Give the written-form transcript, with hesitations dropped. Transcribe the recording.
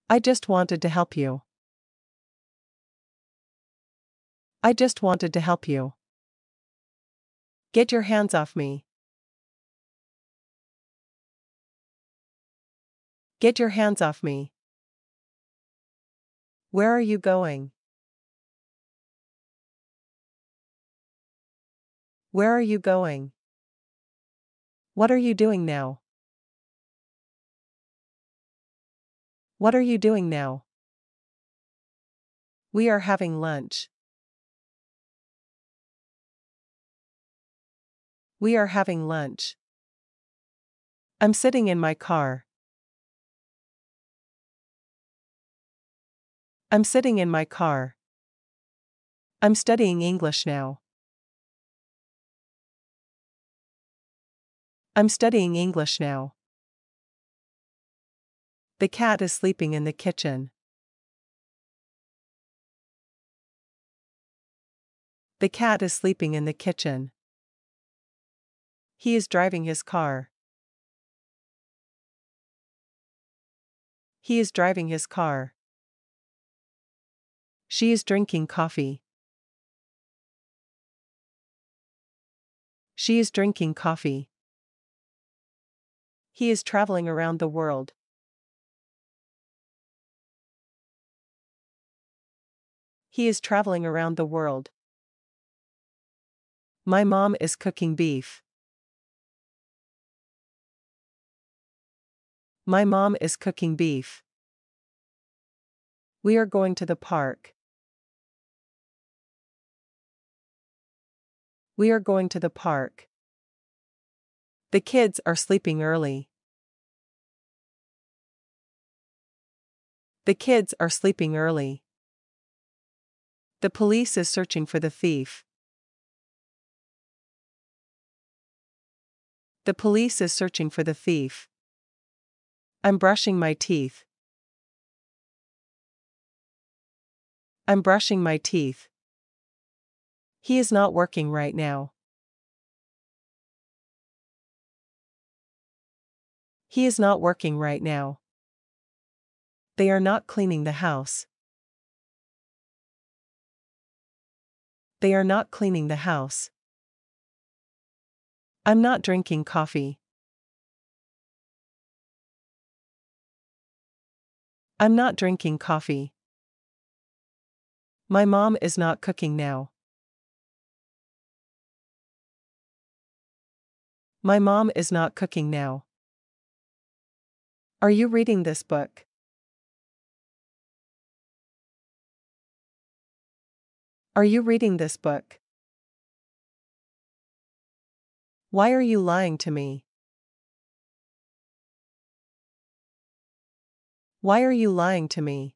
I just wanted to help you. I just wanted to help you. Get your hands off me. Get your hands off me. Where are you going? Where are you going? What are you doing now? What are you doing now? We are having lunch. We are having lunch. I'm sitting in my car. I'm sitting in my car. I'm studying English now. I'm studying English now. The cat is sleeping in the kitchen. The cat is sleeping in the kitchen. He is driving his car. He is driving his car. She is drinking coffee. She is drinking coffee. He is traveling around the world. He is traveling around the world. My mom is cooking beef. My mom is cooking beef. We are going to the park. We are going to the park. The kids are sleeping early. The kids are sleeping early. The police is searching for the thief. The police is searching for the thief. I'm brushing my teeth. I'm brushing my teeth. He is not working right now. He is not working right now. They are not cleaning the house. They are not cleaning the house. I'm not drinking coffee. I'm not drinking coffee. My mom is not cooking now. My mom is not cooking now. Are you reading this book? Are you reading this book? Why are you lying to me? Why are you lying to me?